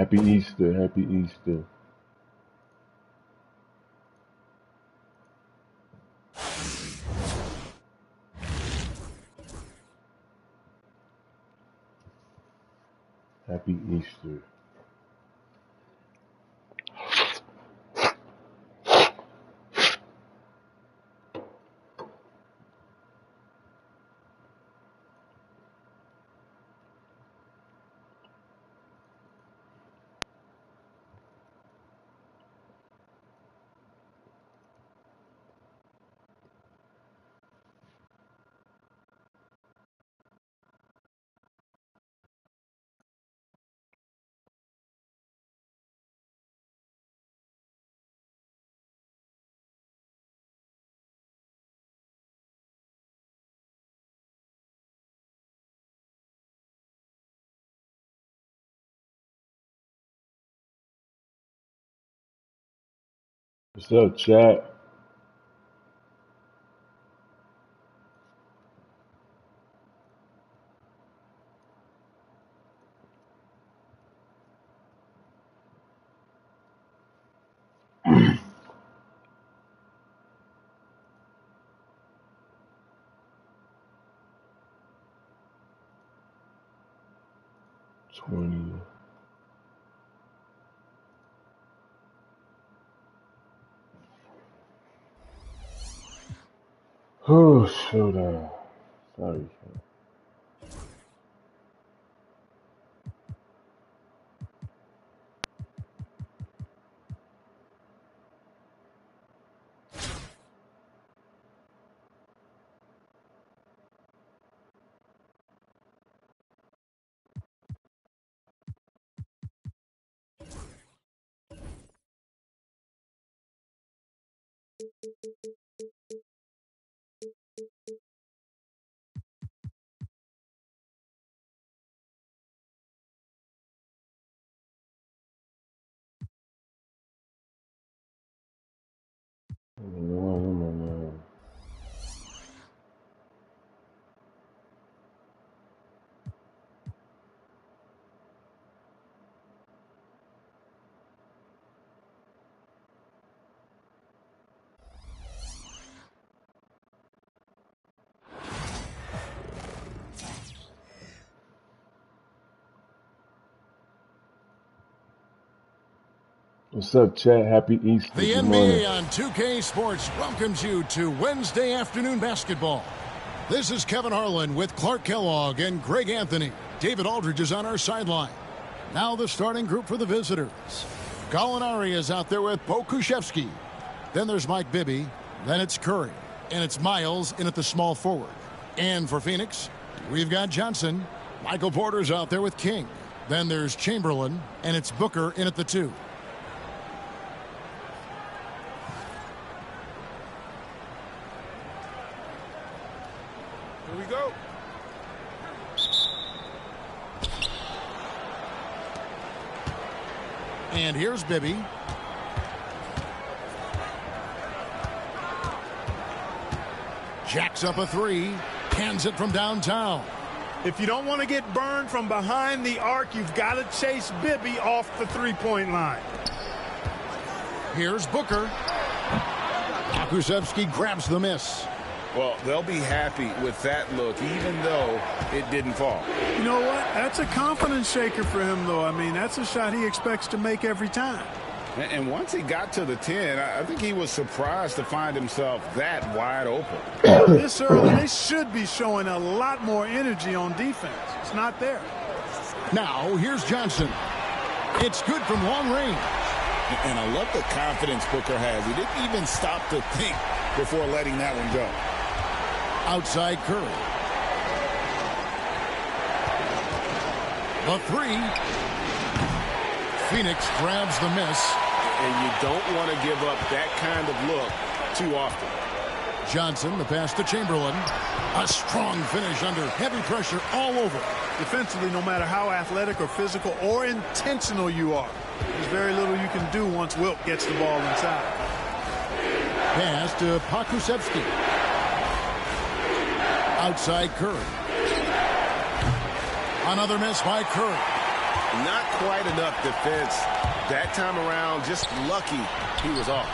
Happy Easter. Happy Easter. Happy Easter. What's up, chat? 20. Oh, showdown. Sorry, chat. What's up, chat? Happy Easter. The Good morning. NBA on 2K Sports welcomes you to Wednesday afternoon basketball. This is Kevin Harlan with Clark Kellogg and Greg Anthony. David Aldridge is on our sideline. Now the starting group for the visitors. Gallinari is out there with Pokusevski. Then there's Mike Bibby. Then it's Curry. And it's Miles in at the small forward. And for Phoenix, we've got Johnson. Michael Porter's out there with King. Then there's Chamberlain. And it's Booker in at the 2. Here we go. And here's Bibby. Jacks up a 3. Hands it from downtown. If you don't want to get burned from behind the arc, you've got to chase Bibby off the three-point line. Here's Booker. Pokusevski grabs the miss. Well, they'll be happy with that look, even though it didn't fall. You know what? That's a confidence shaker for him, though. I mean, that's a shot he expects to make every time. And once he got to the 10, I think he was surprised to find himself that wide open. This early, they should be showing a lot more energy on defense. It's not there. Now, here's Johnson. It's good from long range. And I love the confidence Booker has. He didn't even stop to think before letting that one go. Outside Curry. The 3. Phoenix grabs the miss. And you don't want to give up that kind of look too often. Johnson, the pass to Chamberlain. A strong finish under heavy pressure all over. Defensively, no matter how athletic or physical or intentional you are, there's very little you can do once Wilt gets the ball inside. Pass to Pokusevski. Outside Curry. Another miss by Curry. Not quite enough defense. That time around, just lucky he was off.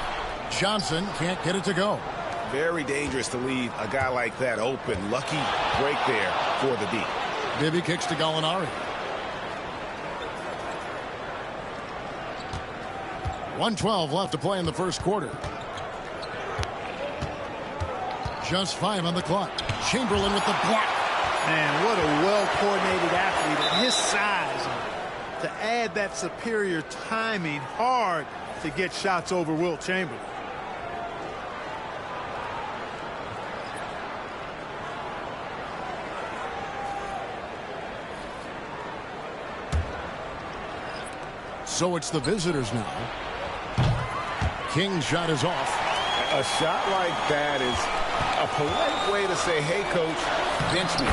Johnson can't get it to go. Very dangerous to leave a guy like that open. Lucky break there for the D. Bibby kicks to Gallinari. 1:12 left to play in the first quarter. Just 5 on the clock. Chamberlain with the block. Man, what a well-coordinated athlete at his size. To add that superior timing, hard to get shots over Wilt Chamberlain. So it's the visitors now. King's shot is off. A shot like that is a polite way to say, hey, coach, bench me.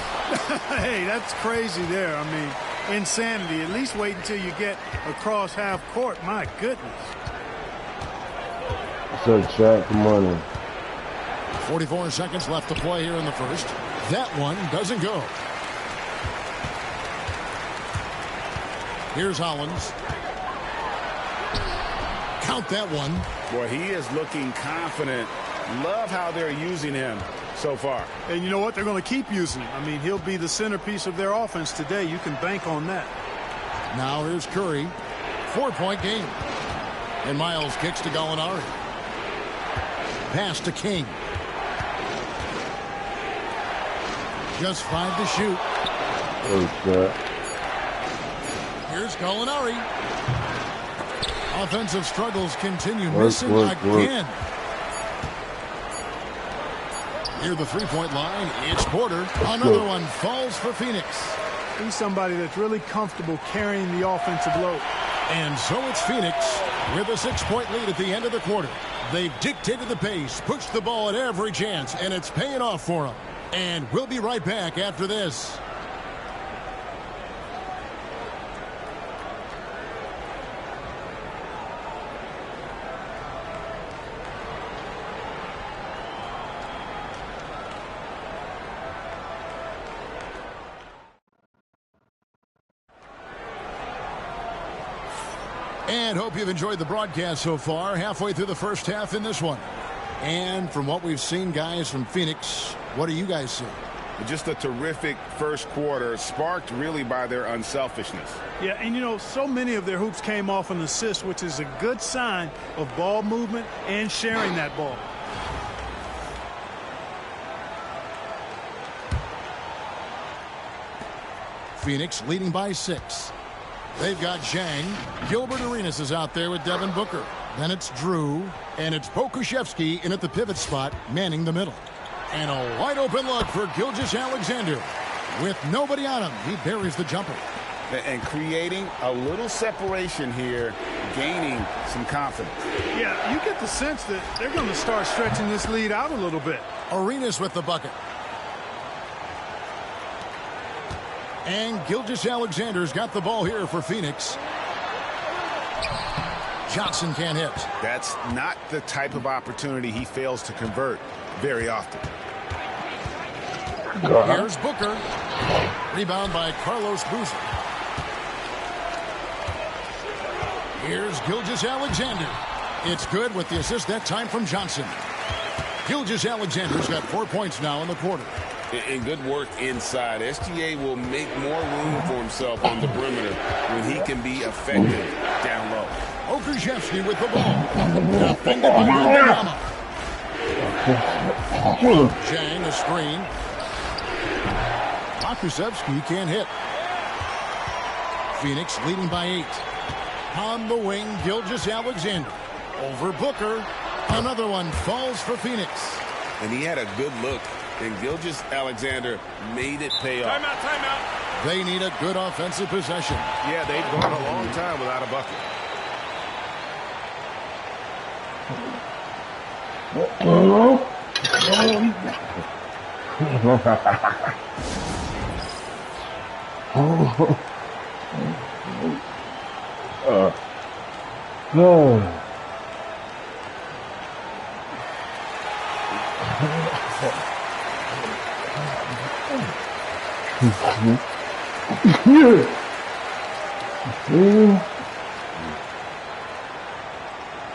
Hey, that's crazy there. I mean, insanity. At least wait until you get across half court. My goodness. What's up, chat? Good morning. 44 seconds left to play here in the first. That one doesn't go. Here's Hollins. Count that one. Boy, he is looking confident. Love how they're using him so far. And you know what? They're going to keep using him. I mean, he'll be the centerpiece of their offense today. You can bank on that. Now here's Curry. 4-point game. And Miles kicks to Gallinari. Pass to King. Just 5 to shoot. Okay. Here's Gallinari. Offensive struggles continue. Missing again. Near the three-point line, it's Porter. Another one falls for Phoenix. He's somebody that's really comfortable carrying the offensive load. And so it's Phoenix with a 6-point lead at the end of the quarter. They've dictated the pace, pushed the ball at every chance, and it's paying off for them. And we'll be right back after this. And hope you've enjoyed the broadcast so far. Halfway through the first half in this one. And from what we've seen, guys, from Phoenix, what do you guys see? Just a terrific first quarter, sparked really by their unselfishness. Yeah, and you know, so many of their hoops came off an assist, which is a good sign of ball movement and sharing that ball. Phoenix leading by 6. They've got Zhang. Gilbert Arenas is out there with Devin Booker. Then it's Drew. And it's Pokusevski in at the pivot spot, manning the middle. And a wide open look for Gilgeous-Alexander. With nobody on him, he buries the jumper. And creating a little separation here, gaining some confidence. Yeah, you get the sense that they're going to start stretching this lead out a little bit. Arenas with the bucket. And Gilgeous-Alexander's got the ball here for Phoenix. Johnson can't hit. That's not the type of opportunity he fails to convert very often. Here's Booker. Rebound by Carlos Boozer. Here's Gilgeous-Alexander. It's good with the assist that time from Johnson. Gilgeous-Alexander's got 4 points now in the quarter. And good work inside. SGA will make more room for himself on the perimeter when he can be effective down low. Pokusevski with the ball. Defended by Wembanyama. Zhang a screen. Pokusevski can't hit. Phoenix leading by 8. On the wing, Gilgeous-Alexander. Over Booker. Another one falls for Phoenix. And he had a good look. And Gilgeous-Alexander made it pay off. Timeout, timeout. They need a good offensive possession. Yeah, they've gone a long time without a bucket.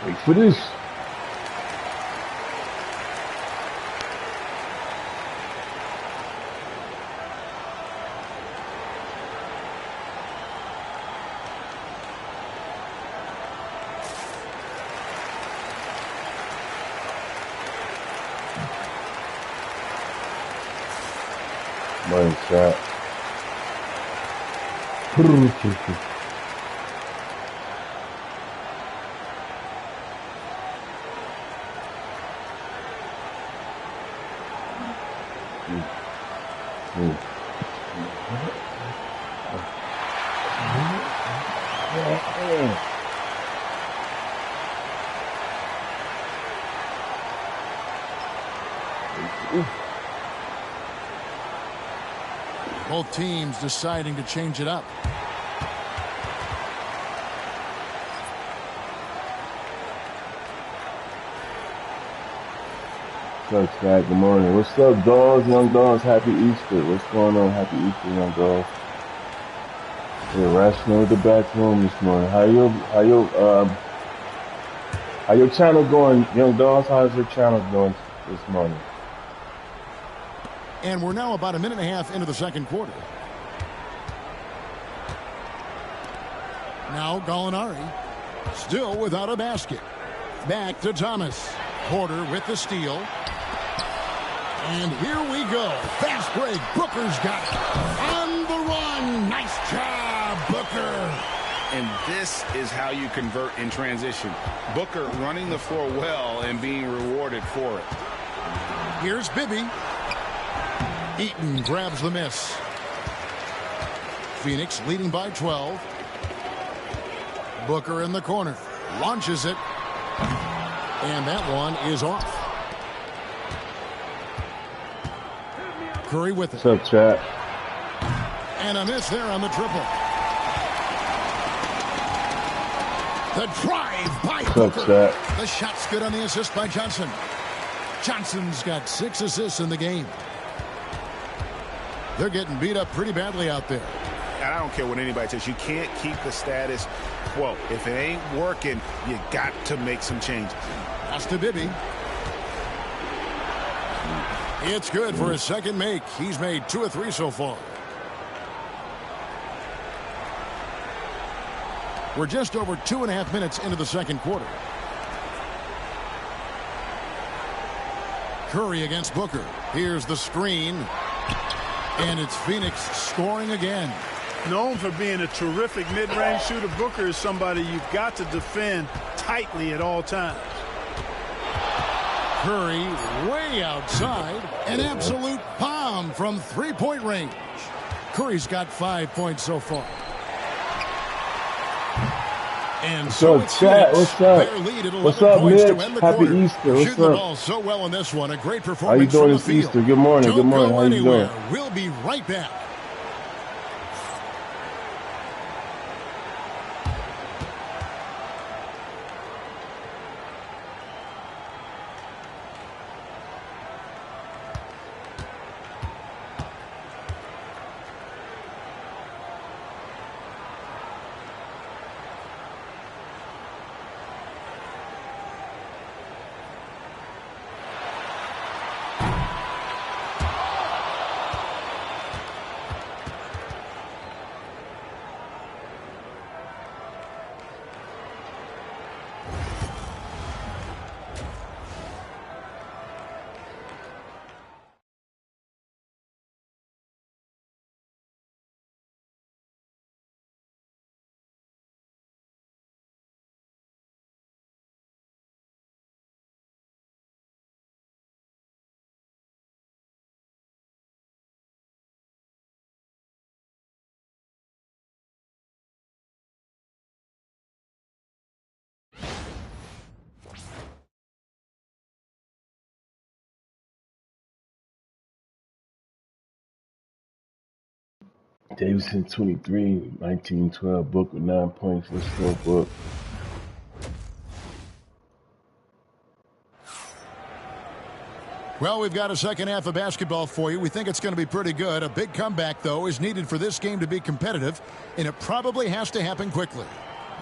Wait for this. Nice shot. Both teams deciding to change it up. What's up, Scott? Good morning. What's up, dogs? Young dogs, happy Easter. What's going on? Happy Easter, young dogs. We're rational at the back room this morning. How your channel going, young dogs? How's your channel going this morning? And we're now about a minute and a half into the second quarter. Now Gallinari, still without a basket. Back to Thomas. Porter with the steal. And here we go. Fast break. Booker's got it. On the run. Nice job, Booker. And this is how you convert in transition. Booker running the floor well and being rewarded for it. Here's Bibby. Eaton grabs the miss. Phoenix leading by 12. Booker in the corner. Launches it. And that one is off. Curry with it. What's up, chat? And a miss there on the triple. The drive by Booker. Chat? The shot's good on the assist by Johnson. Johnson's got 6 assists in the game. They're getting beat up pretty badly out there. And I don't care what anybody says. You can't keep the status quo. If it ain't working, you got to make some changes. Pass to Bibby. It's good for his second make. He's made 2 of 3 so far. We're just over 2.5 minutes into the second quarter. Curry against Booker. Here's the screen. And it's Phoenix scoring again. Known for being a terrific mid-range shooter, Booker is somebody you've got to defend tightly at all times. Curry way outside. An absolute bomb from three-point range. Curry's got 5 points so far. And so it's chat? What's up? Their lead at 11 What's up, points Mitch? to end the Happy quarter. Easter. What's Shooting the up? ball so well in this one. A great How you performance doing from the this field. Easter? Good morning. Don't Good morning. go How you anywhere. doing? We'll be right back. Davidson 23, 19-12, Book with 9 points. Let's go, Book. Well, we've got a second half of basketball for you. We think it's going to be pretty good. A big comeback, though, is needed for this game to be competitive, and it probably has to happen quickly.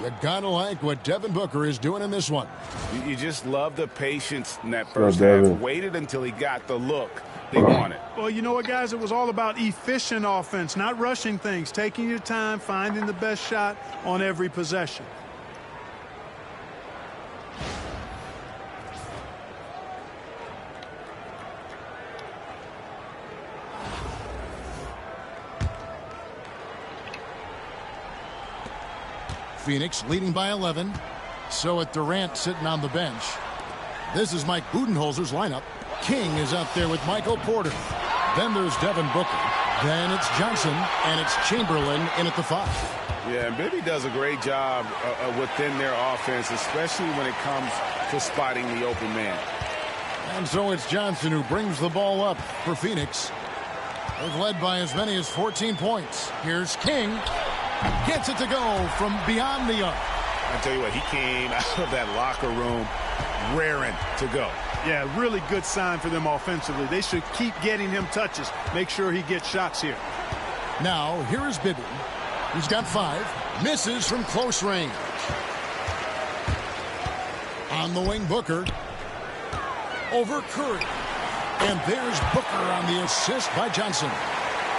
You gotta like what Devin Booker is doing in this one. You just love the patience in that first half. Waited until he got the look they wanted. Well, you know what, guys? It was all about efficient offense, not rushing things, taking your time, finding the best shot on every possession. Phoenix leading by 11. So at Durant sitting on the bench. This is Mike Budenholzer's lineup. King is out there with Michael Porter. Then there's Devin Booker. Then it's Johnson, and it's Chamberlain in at the 5. Yeah, and Bibby does a great job within their offense, especially when it comes to spotting the open man. And so it's Johnson who brings the ball up for Phoenix. They've led by as many as 14 points. Here's King. Gets it to go from beyond the arc. I tell you what, he came out of that locker room raring to go. Yeah, really good sign for them offensively. They should keep getting him touches. Make sure he gets shots here. Now, here is Bibby. He's got 5. Misses from close range. On the wing, Booker. Over Curry. And there's Booker on the assist by Johnson.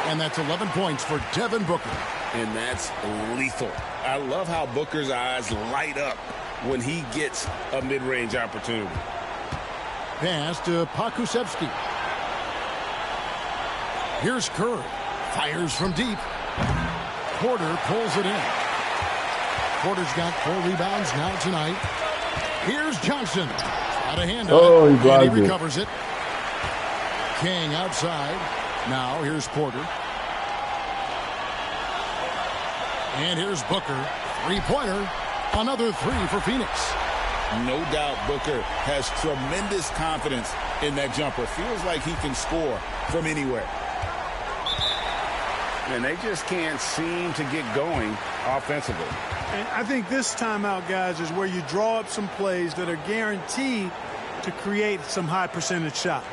And that's 11 points for Devin Booker. And that's lethal. I love how Booker's eyes light up when he gets a mid-range opportunity. Pass to Pokusevski. Here's Curry. Fires from deep. Porter pulls it in. Porter's got 4 rebounds now tonight. Here's Johnson. Got a hand on it, and he recovers it. King outside. Now here's Porter. And here's Booker. 3-pointer. Another 3 for Phoenix. No doubt Booker has tremendous confidence in that jumper. Feels like he can score from anywhere. And they just can't seem to get going offensively. And I think this timeout, guys, is where you draw up some plays that are guaranteed to create some high percentage shots.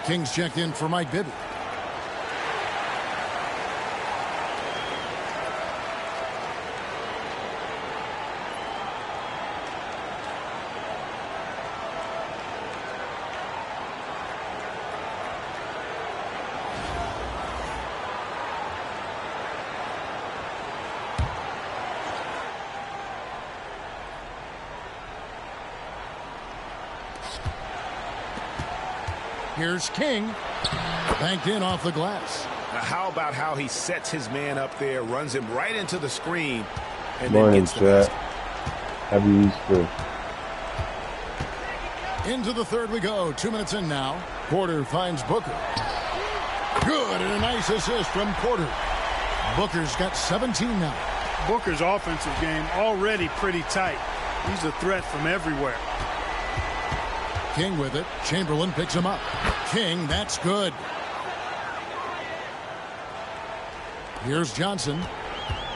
Kings checked in for Mike Bibby. Here's King. Banked in off the glass. Now how about how he sets his man up there, runs him right into the screen, and then gets the basket. Happy Easter. Into the third we go. 2 minutes in now. Porter finds Booker. Good, and a nice assist from Porter. Booker's got 17 now. Booker's offensive game already pretty tight. He's a threat from everywhere. King with it. Chamberlain picks him up. King, that's good. Here's Johnson.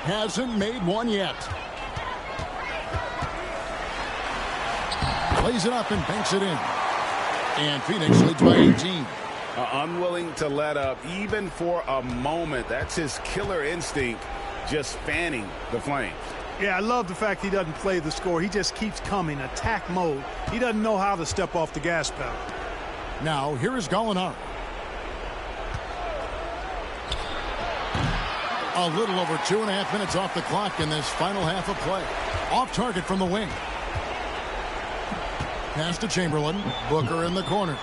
Hasn't made one yet. Lays it up and banks it in. And Phoenix leads by 18. Unwilling to let up even for a moment. That's his killer instinct, just fanning the flames. Yeah, I love the fact he doesn't play the score. He just keeps coming, attack mode. He doesn't know how to step off the gas pedal. Now, here is Gallinari. A little over 2.5 minutes off the clock in this final half of play. Off target from the wing. Pass to Chamberlain. Booker in the corner.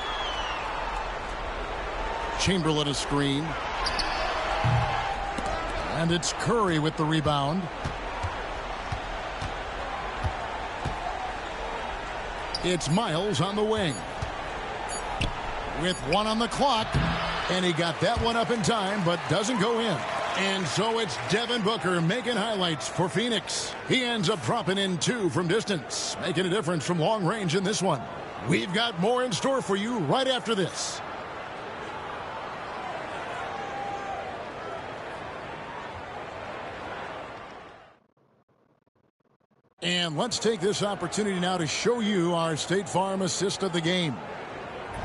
Chamberlain a screen. And it's Curry with the rebound. It's Miles on the wing. With 1 on the clock. And he got that one up in time, but doesn't go in. And so it's Devin Booker making highlights for Phoenix. He ends up dropping in 2 from distance, making a difference from long range in this one. We've got more in store for you right after this. And let's take this opportunity now to show you our State Farm assist of the game.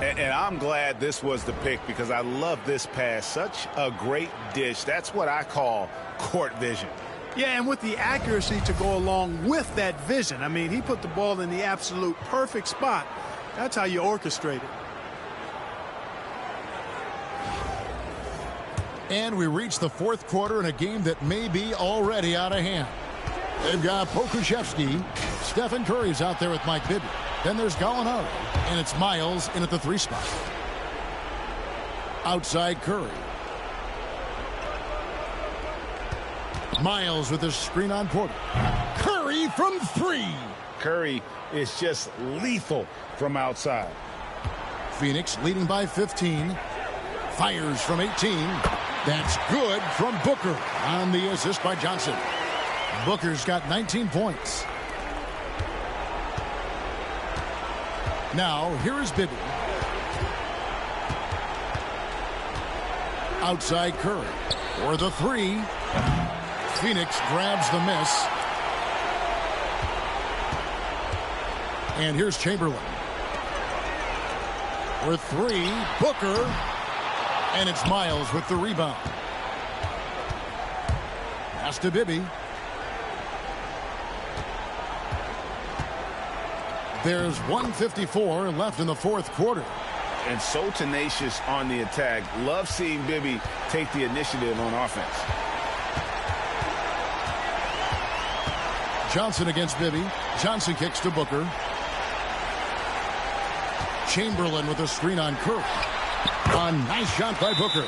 And I'm glad this was the pick because I love this pass. Such a great dish. That's what I call court vision. Yeah, and with the accuracy to go along with that vision. I mean, he put the ball in the absolute perfect spot. That's how you orchestrate it. And we reach the 4th quarter in a game that may be already out of hand. They've got Pokusevski. Stephen Curry's out there with Mike Bibby. Then there's Gallinari. And it's Miles in at the 3 spot. Outside Curry. Miles with a screen on Porter. Curry from 3. Curry is just lethal from outside. Phoenix leading by 15. Fires from 18. That's good from Booker on the assist by Johnson. Booker's got 19 points. Now, here is Bibby. Outside Curry. For the 3. Phoenix grabs the miss. And here's Chamberlain. For 3. Booker. And it's Miles with the rebound. Pass to Bibby. There's 1:54 left in the 4th quarter. And so tenacious on the attack. Love seeing Bibby take the initiative on offense. Johnson against Bibby. Johnson kicks to Booker. Chamberlain with a screen on Curry. A nice shot by Booker.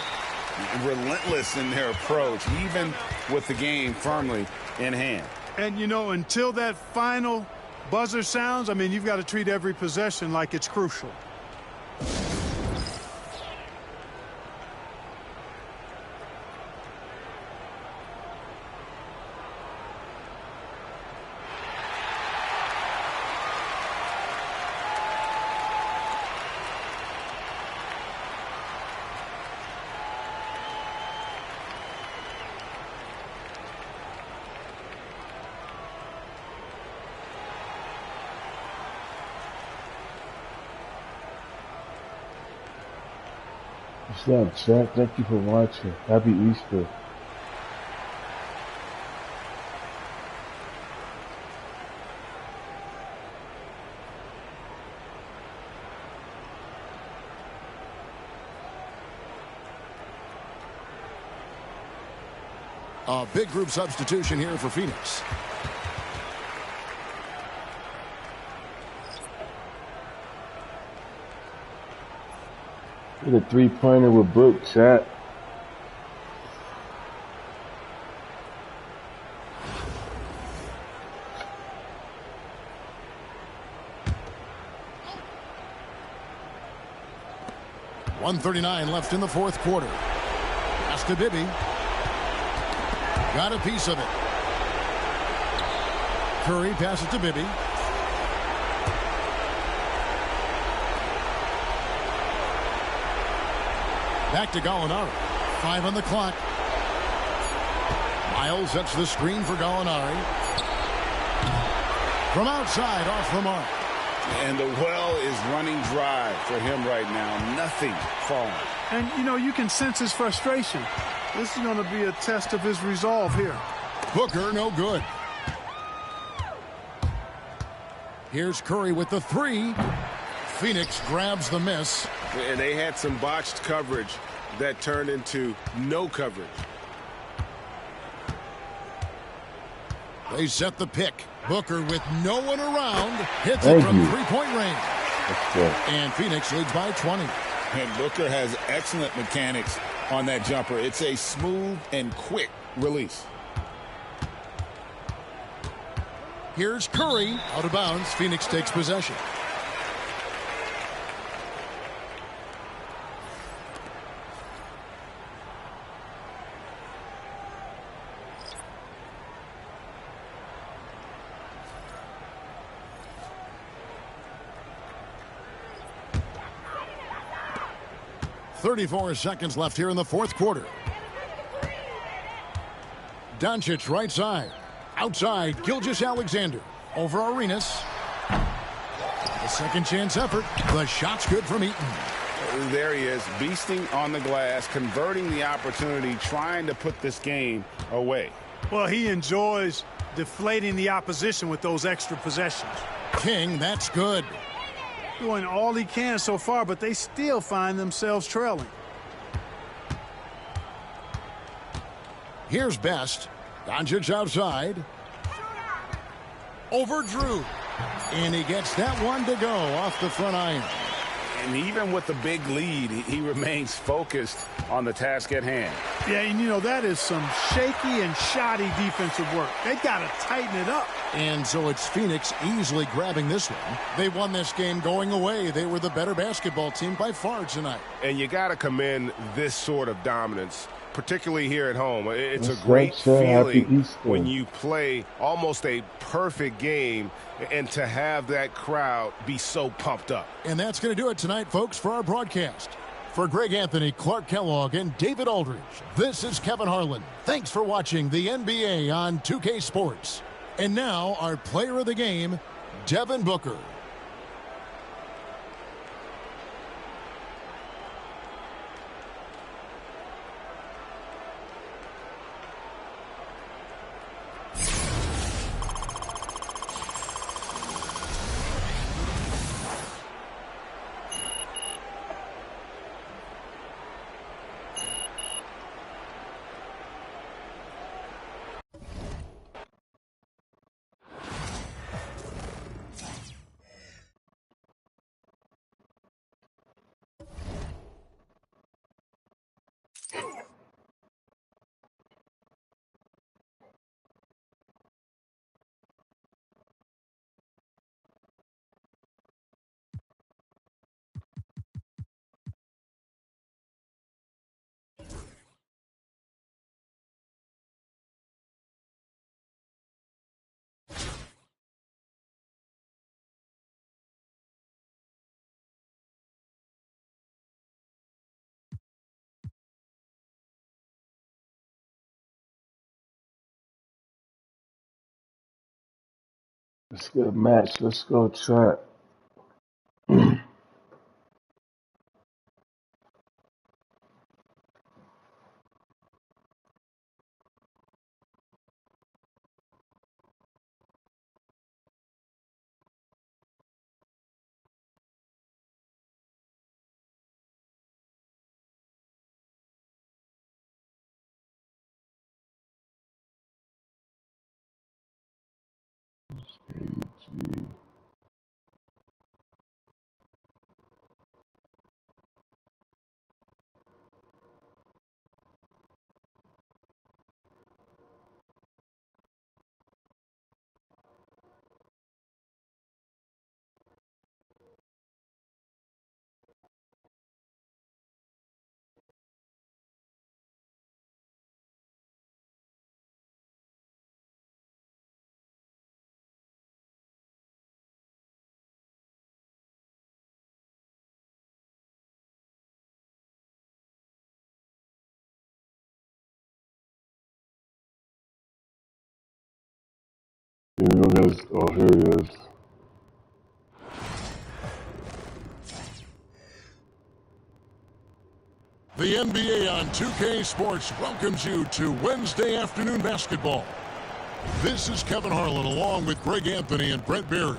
Relentless in their approach, even with the game firmly in hand. And, you know, until that final buzzer sounds, I mean, you've got to treat every possession like it's crucial. What's up, chat? Thank you for watching. Happy Easter. A big group substitution here for Phoenix. Get a 3-pointer with Book, chat. .139 left in the 4th quarter. Pass to Bibby. Got a piece of it. Curry passes to Bibby. Back to Gallinari. 5 on the clock. Miles sets the screen for Gallinari. From outside, off the mark. And the well is running dry for him right now. Nothing falling. And, you know, you can sense his frustration. This is going to be a test of his resolve here. Booker, no good. Here's Curry with the three. Phoenix grabs the miss. And they had some botched coverage that turned into no coverage. They set the pick. Booker with no one around. Hits it from three-point range. And Phoenix leads by 20. And Booker has excellent mechanics on that jumper. It's a smooth and quick release. Here's Curry. Out of bounds. Phoenix takes possession. .34 seconds left here in the fourth quarter. Doncic right side. Outside, Gilgeous-Alexander. Over Arenas. A second chance effort. The shot's good from Eaton. There he is, beasting on the glass, converting the opportunity, trying to put this game away. Well, he enjoys deflating the opposition with those extra possessions. King, that's good. Doing all he can so far, but they still find themselves trailing. Here's Best. Doncic outside. Over Drew. And he gets that one to go off the front iron. And even with the big lead, he remains focused on the task at hand. Yeah, and you know, that is some shaky and shoddy defensive work. They got to tighten it up. And so it's Phoenix easily grabbing this one. They won this game going away. They were the better basketball team by far tonight. And you got to commend this sort of dominance, particularly here at home. It's a great feeling when you play almost a perfect game and to have that crowd be so pumped up. And that's going to do it tonight, folks, for our broadcast. For Greg Anthony, Clark Kellogg, and David Aldridge, this is Kevin Harlan. Thanks for watching the NBA on 2K Sports. And now, our player of the game, Devin Booker. Let's get a match. Let's go trap. Here it is. Oh, here it is. The NBA on 2K Sports welcomes you to Wednesday afternoon basketball. This is Kevin Harlan along with Greg Anthony and Brett Berry.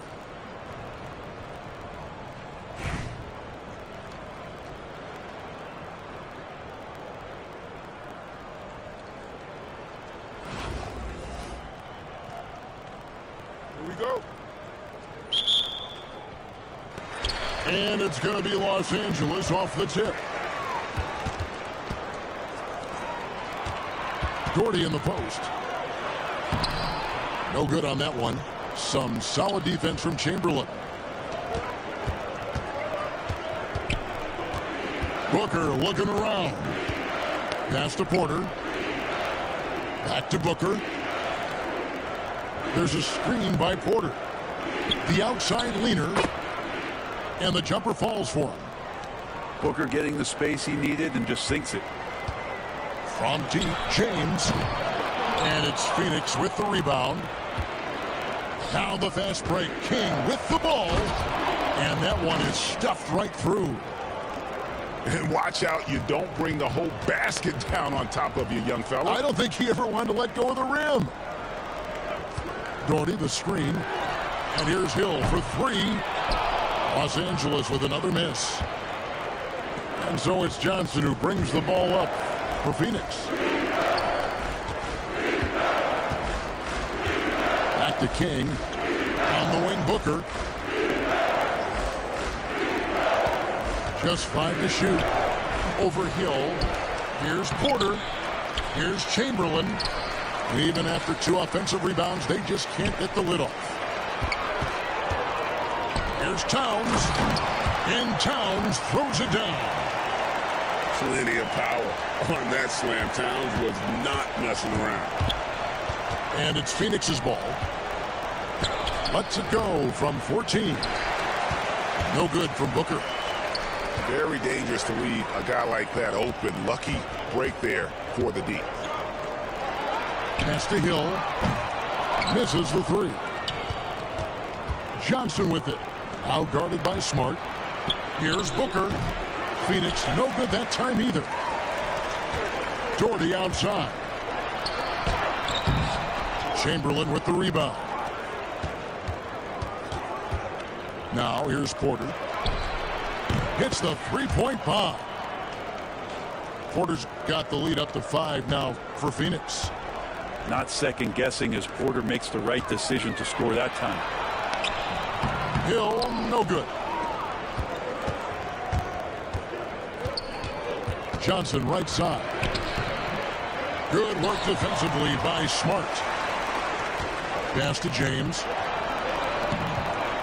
Here we go. And it's going to be Los Angeles off the tip. Doherty in the post. No good on that one. Some solid defense from Chamberlain. Booker looking around. Pass to Porter. Back to Booker. There's a screen by Porter. The outside leaner. And the jumper falls for him. Booker getting the space he needed and just sinks it. From deep, James. And it's Phoenix with the rebound. Now the fast break. King with the ball. And that one is stuffed right through. And watch out, you don't bring the whole basket down on top of you, young fella. I don't think he ever wanted to let go of the rim. Doherty, the screen. And here's Hill for three. Los Angeles with another miss. And so it's Johnson who brings the ball up for Phoenix. Back to King. On the wing, Booker. Just 5 to shoot. Over Hill. Here's Porter. Here's Chamberlain. Even after 2 offensive rebounds, they just can't get the lid off. Here's Towns. And Towns throws it down. Plenty of power on that slam. Towns was not messing around. And it's Phoenix's ball. Lets it go from 14. No good from Booker. Very dangerous to leave a guy like that open. Lucky break there for the D. Pass to Hill. Misses the three. Johnson with it. Out guarded by Smart. Here's Booker. Phoenix no good that time either. Doherty outside. Chamberlain with the rebound. Now here's Porter. Hits the three-point bomb. Porter's got the lead up to 5 now for Phoenix. Not second guessing as Porter makes the right decision to score that time. Hill, no good. Johnson right side. Good work defensively by Smart. Pass to James.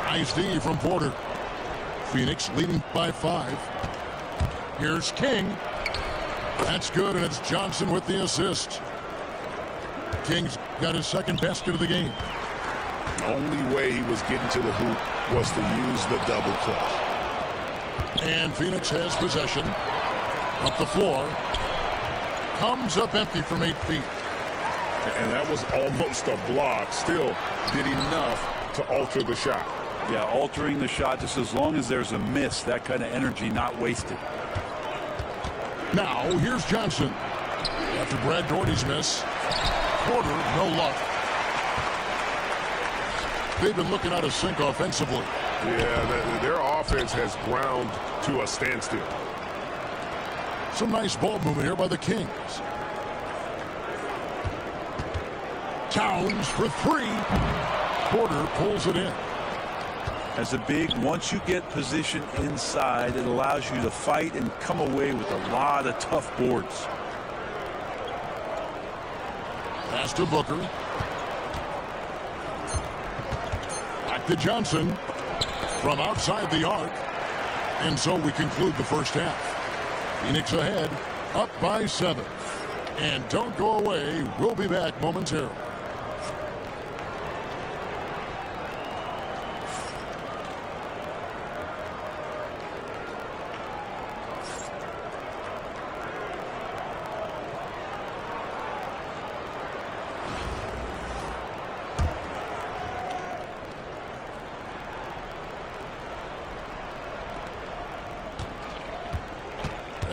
Nice D from Porter. Phoenix leading by 5. Here's King. That's good, and it's Johnson with the assist. King's got his second basket of the game. The only way he was getting to the hoop was to use the double clutch. And Phoenix has possession. Up the floor. Comes up empty from 8 feet. And that was almost a block. Still did enough to alter the shot. Yeah, altering the shot just as long as there's a miss. That kind of energy not wasted. Now, here's Johnson. After Brad Doherty's miss. Porter, no luck. They've been looking out of sync offensively. Yeah, their offense has ground to a standstill. Some nice ball movement here by the Kings. Towns for 3. Porter pulls it in. As a big, once you get position inside, it allows you to fight and come away with a lot of tough boards. Pass to Booker. Back to Johnson from outside the arc. And so we conclude the first half. Phoenix ahead, up by 7. And don't go away. We'll be back momentarily.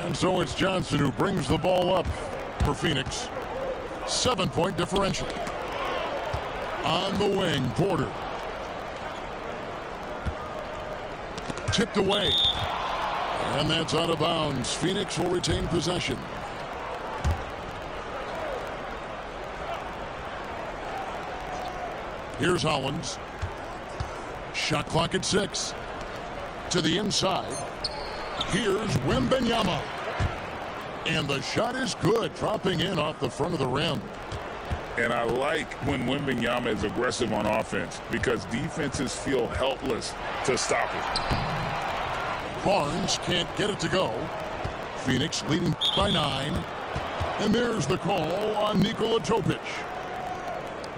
And so it's Johnson who brings the ball up for Phoenix. 7-point differential. On the wing, Porter. Tipped away. And that's out of bounds. Phoenix will retain possession. Here's Hollins. Shot clock at 6. To the inside. Here's Wembanyama. And the shot is good, dropping in off the front of the rim. And I like when Wembanyama is aggressive on offense because defenses feel helpless to stop it. Barnes can't get it to go. Phoenix leading by 9. And there's the call on Nikola Jokic.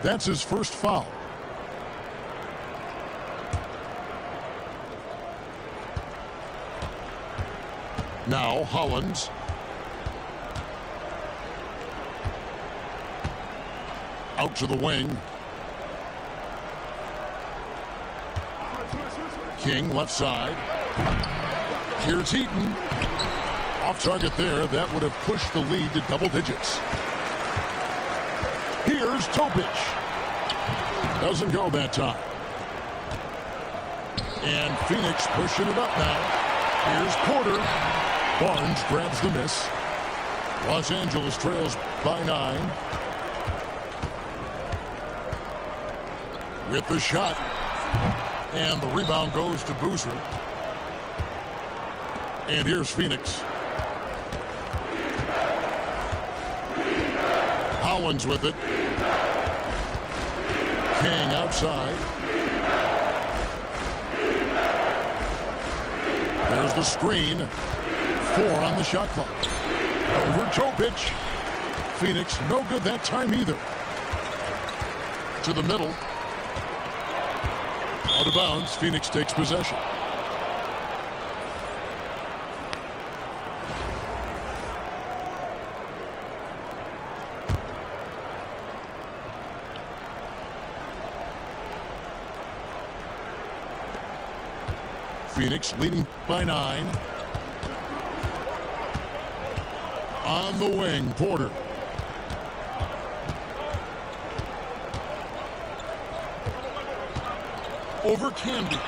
That's his first foul. Now Hollins. Out to the wing. King left side. Here's Heaton. Off target there. That would have pushed the lead to double digits. Here's Topic. Doesn't go that time. And Phoenix pushing it up now. Here's Porter. Barnes grabs the miss. Los Angeles trails by 9. With the shot. And the rebound goes to Boozer. And here's Phoenix. Hollins with it. King outside. There's the screen. 4 on the shot clock. Over Jokic. Phoenix no good that time either. To the middle. Out of bounds. Phoenix takes possession. Phoenix leading by 9. On the wing, Porter. Over Candy.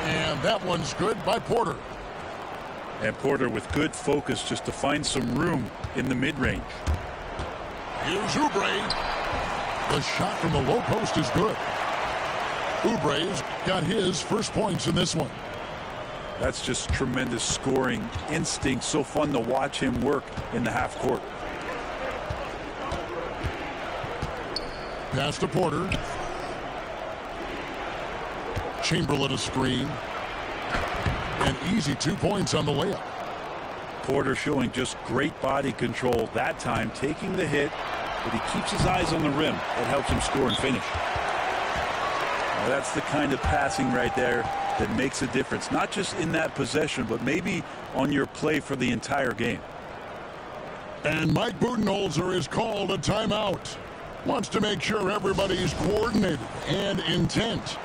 And that one's good by Porter. And Porter with good focus just to find some room in the mid-range. Here's Oubre. The shot from the low post is good. Oubre's got his first points in this one. That's just tremendous scoring instinct. So fun to watch him work in the half court. Pass to Porter. Chamberlain a screen. An easy 2 points on the layup. Porter showing just great body control that time, taking the hit, but he keeps his eyes on the rim. That helps him score and finish. Now that's the kind of passing right there that makes a difference, not just in that possession, but maybe on your play for the entire game. And Mike Budenholzer is called a timeout. Wants to make sure everybody's coordinated and intent.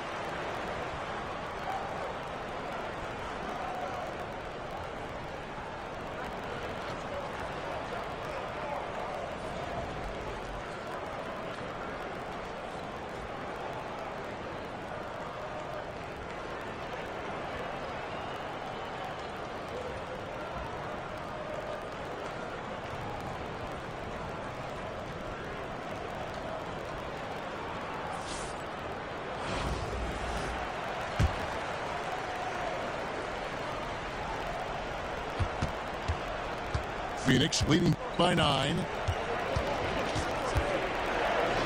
Phoenix leading by 9.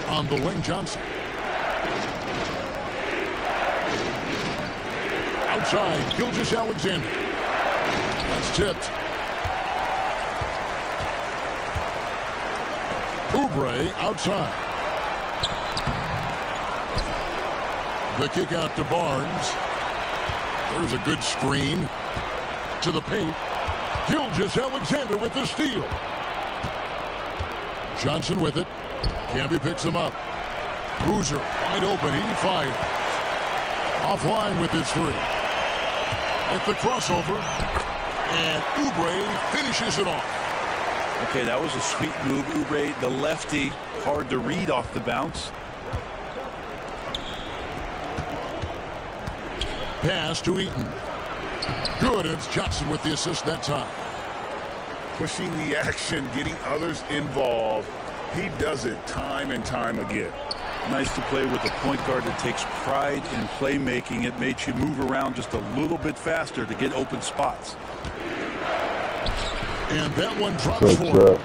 On the wing, Johnson. Outside, Gilgeous-Alexander. That's tipped. Oubre outside. The kick out to Barnes. There's a good screen. To the paint. Gilgeous-Alexander with the steal. Johnson with it. Camby picks him up. Boozer wide open. He fires. Offline with his 3. At the crossover. And Oubre finishes it off. Okay, that was a sweet move. Oubre, the lefty, hard to read off the bounce. Pass to Eaton. Good. It's Johnson with the assist that time. Pushing the action, getting others involved. He does it time and time again. Nice to play with a point guard that takes pride in playmaking. It makes you move around just a little bit faster to get open spots. And that one drops for him.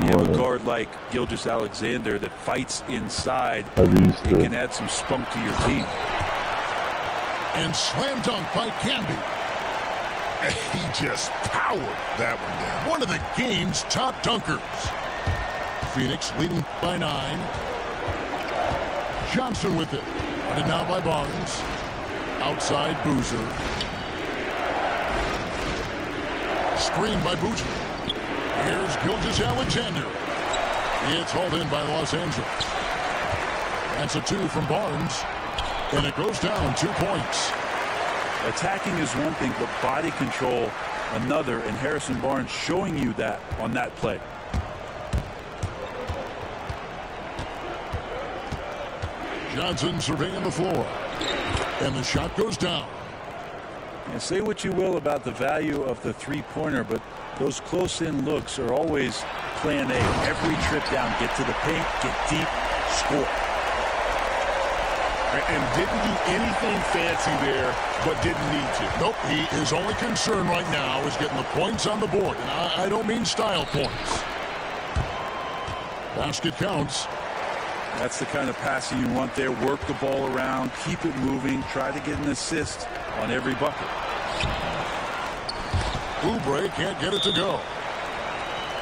You have a guard like Gilgeous-Alexander that fights inside. He can add some spunk to your team. And slam dunk by Canby. He just powered that one down. One of the game's top dunkers. Phoenix leading by 9. Johnson with it. And now by Barnes. Outside Boozer. Screen by Boozer. Here's Gilgeous-Alexander. It's hauled in by Los Angeles. That's a 2 from Barnes. And it goes down 2 points. Attacking is one thing, but body control another. And Harrison Barnes showing you that on that play. Johnson surveying the floor. And the shot goes down. And say what you will about the value of the three-pointer, but those close-in looks are always plan A. Every trip down, get to the paint, get deep, score. And didn't do anything fancy there, but didn't need to. Nope, his only concern right now is getting the points on the board. And I don't mean style points. Basket counts. That's the kind of passing you want there. Work the ball around, keep it moving, try to get an assist on every bucket. Oubre can't get it to go.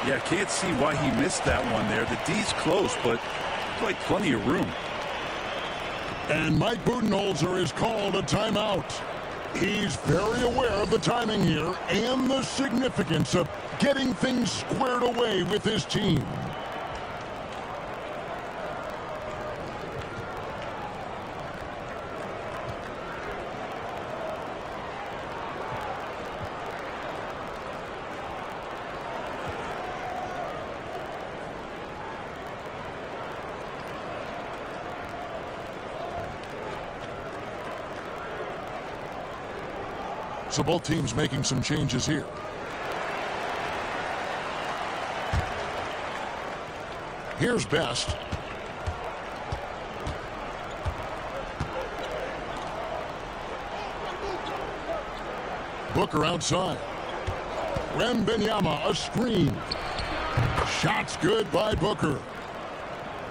Yeah, can't see why he missed that one there. The D's close, but like plenty of room. And Mike Budenholzer is called a timeout. He's very aware of the timing here and the significance of getting things squared away with his team. So both teams making some changes here. Here's Best. Booker outside. Wembanyama a screen. Shots good by Booker.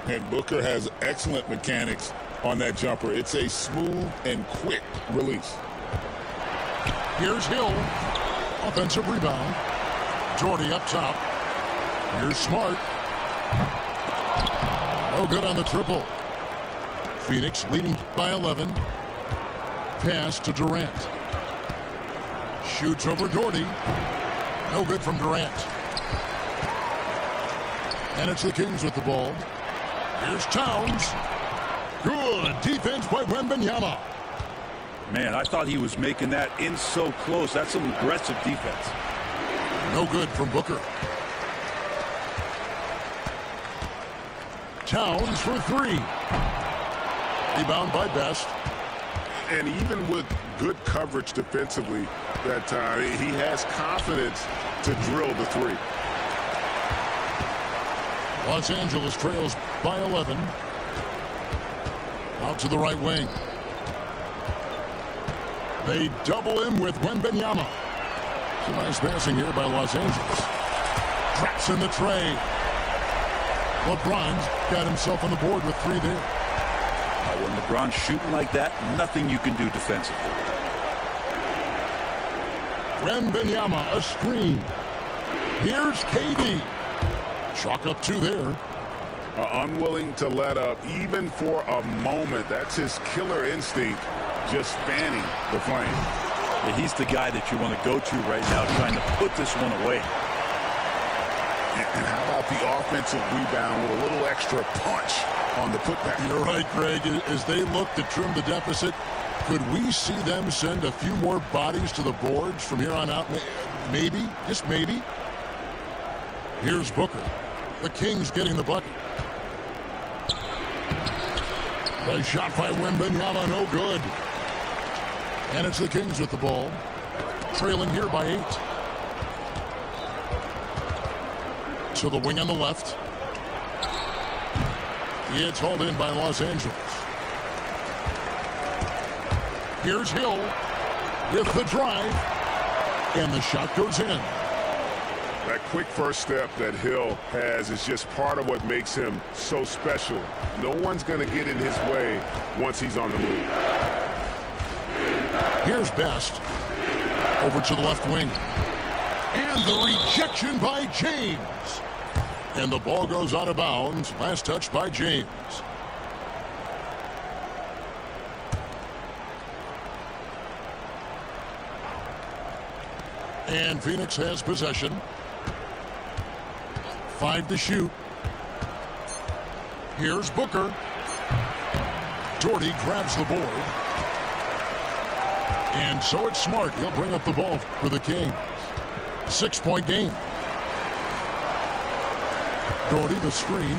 And Booker has excellent mechanics on that jumper. It's a smooth and quick release. Here's Hill. Offensive rebound. Jordy up top. Here's Smart. No good on the triple. Phoenix leading by 11. Pass to Durant. Shoots over Jordy. No good from Durant. And it's the Kings with the ball. Here's Towns. Good defense by Wembanyama. Man, I thought he was making that in so close. That's some aggressive defense. No good from Booker. Towns for 3. Rebound by Best. And even with good coverage defensively that time, he has confidence to drill the 3. Los Angeles trails by 11. Out to the right wing. They double him with Wembanyama. Some nice passing here by Los Angeles. Traps in the tray. LeBron's got himself on the board with 3 there. When LeBron's shooting like that, nothing you can do defensively. Wembanyama a screen. Here's KD. Chalk up 2 there. Unwilling to let up even for a moment. That's his killer instinct. Just fanning the flame. Yeah, he's the guy that you want to go to right now, trying to put this one away. And how about the offensive rebound with a little extra punch on the putback? You're right, Greg. As they look to trim the deficit, Could we see them send a few more bodies to the boards from here on out? Maybe, just maybe. Here's Booker. The Kings getting the bucket. The shot by Wembanyama, no good. And it's the Kings with the ball. Trailing here by 8. To the wing on the left. It's hauled in by Los Angeles. Here's Hill with the drive. And the shot goes in. That quick first step that Hill has is just part of what makes him so special. No one's going to get in his way once he's on the move. Here's Best. Over to the left wing. And the rejection by James. And the ball goes out of bounds. Last touch by James. And Phoenix has possession. 5 to shoot. Here's Booker. Doherty grabs the board. And so it's Smart. He'll bring up the ball for the Kings. 6-point game. Doherty the screen.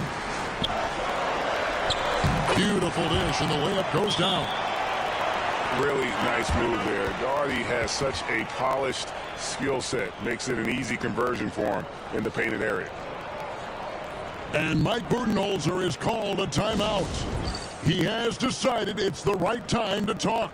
Beautiful dish, and the layup goes down. Really nice move there. Doherty has such a polished skill set. Makes it an easy conversion for him in the painted area. And Mike Budenholzer is called a timeout. He has decided it's the right time to talk.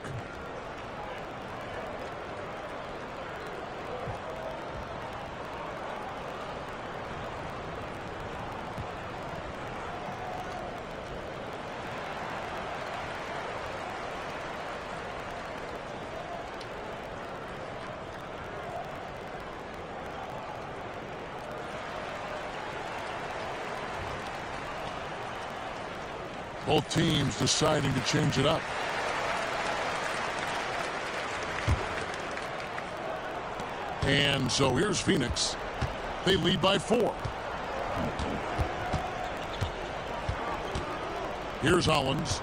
Both teams deciding to change it up. And so here's Phoenix. They lead by 4. Here's Hollins.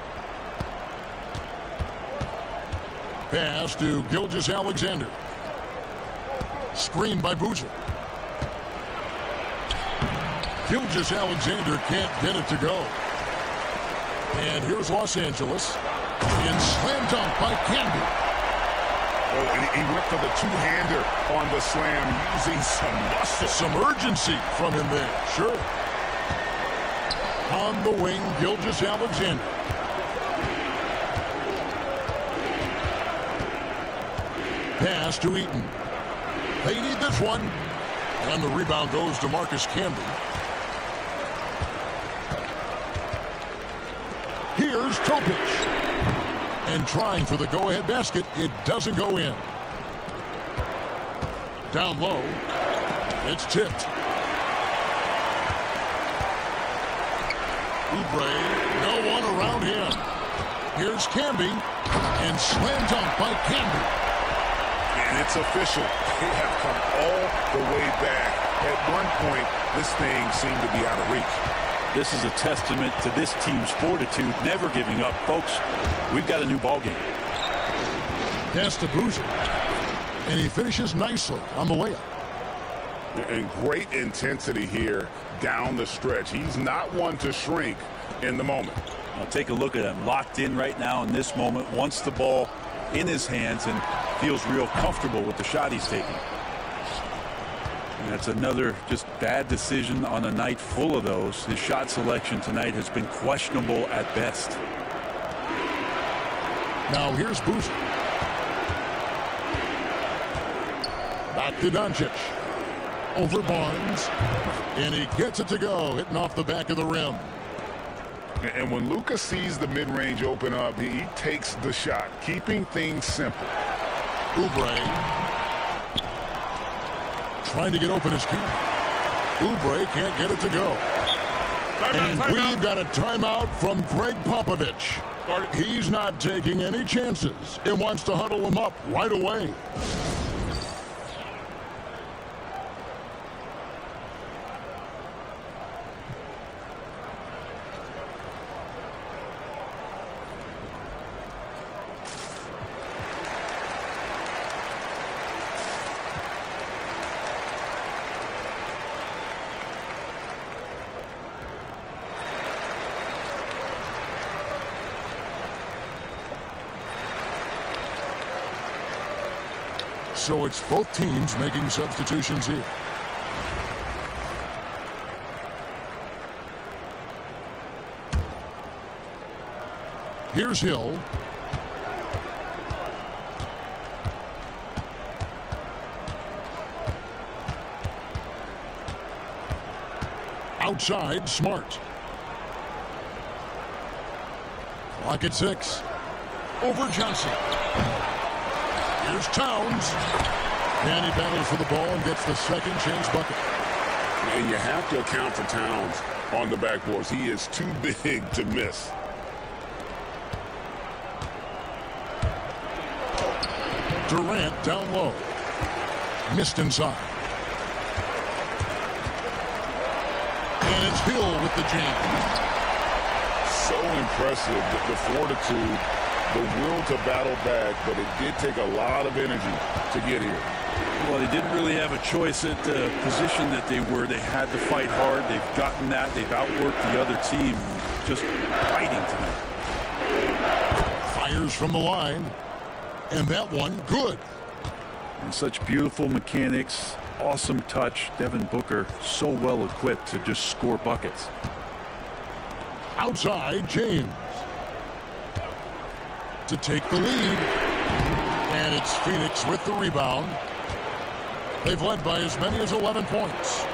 Pass to Gilgeous-Alexander. Screen by Boozer. Gilgeous-Alexander can't get it to go. And here's Los Angeles. And slam dunk by Canby. Oh, and he went for the two-hander on the slam, using some muscle. Some urgency from him there, sure. On the wing, Gilgeous-Alexander. Pass to Eaton. They need this one. And the rebound goes to Marcus Camby. Here's Topic. And trying for the go-ahead basket. It doesn't go in. Down low. It's tipped. Oubre. No one around him. Here's Camby. And slam dunk by Camby. And it's official. They have come all the way back. At one point, this thing seemed to be out of reach. This is a testament to this team's fortitude, never giving up. Folks, we've got a new ball game. Pass to Boozer. And he finishes nicely on the layup. And great intensity here down the stretch. He's not one to shrink in the moment. Now take a look at him. Locked in right now in this moment. Wants the ball in his hands and feels real comfortable with the shot he's taking. And that's another just bad decision on a night full of those. His shot selection tonight has been questionable at best. Now here's Boozer. Back to Doncic. Over Barnes. And he gets it to go, hitting off the back of the rim. And when Luka sees the mid-range open up, he takes the shot, keeping things simple. Oubre. Trying to get open his key. Oubre can't get it to go. And we've got a timeout from Greg Popovich. He's not taking any chances and wants to huddle him up right away. So it's both teams making substitutions here. Here's Hill. Outside, Smart. Clock at 6. Over Johnson. Here's Towns. And he battles for the ball and gets the second chance bucket. And you have to account for Towns on the backboards. He is too big to miss. Durant down low. Missed inside. And it's Hill with the jam. So impressive, the fortitude, the will to battle back, but it did take a lot of energy to get here. Well, they didn't really have a choice at the position that they were. They had to fight hard. They've gotten that. They've outworked the other team. Just fighting tonight. Fires from the line. And that one, good. And such beautiful mechanics, awesome touch. Devin Booker so well equipped to just score buckets. Outside, James. To take the lead. And it's Phoenix with the rebound. They've led by as many as 11 points.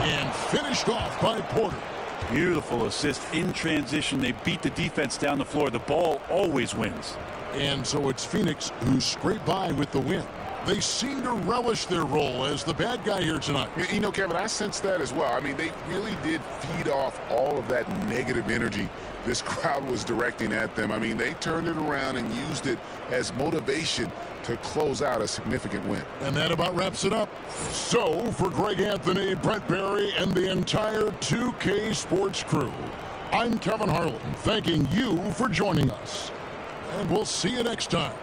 And finished off by Porter. Beautiful assist in transition. They beat the defense down the floor. The ball always wins. And so it's Phoenix who scraped by with the win. They seem to relish their role as the bad guy here tonight. You know, Kevin, I sense that as well. I mean, they really did feed off all of that negative energy this crowd was directing at them. I mean, they turned it around and used it as motivation to close out a significant win. And that about wraps it up. So, for Greg Anthony, Brent Barry, and the entire 2K Sports crew, I'm Kevin Harlan, thanking you for joining us. And we'll see you next time.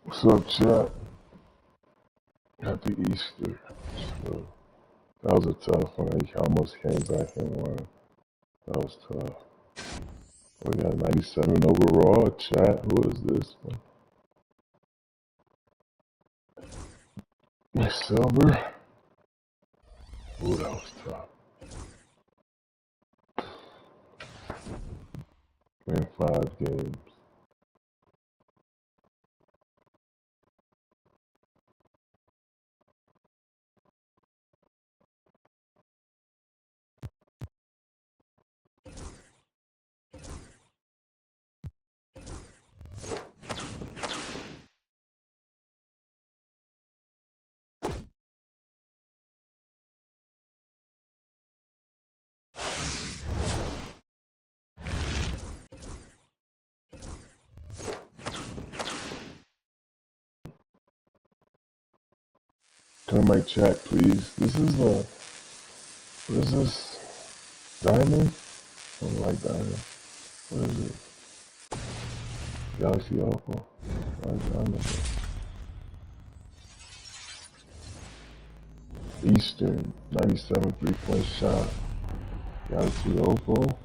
What's up, chat? Happy Easter. So, that was a tough one. He almost came back and won. That was tough. We got 97 overall. Chat, who is this one? Nick Silver. Ooh, that was tough. In 5 games. Turn my chat, please. This is what is this? Diamond? I don't like diamond. What is it? Galaxy Opal. Diamond. Eastern, 97 3-point shot. Galaxy Opal.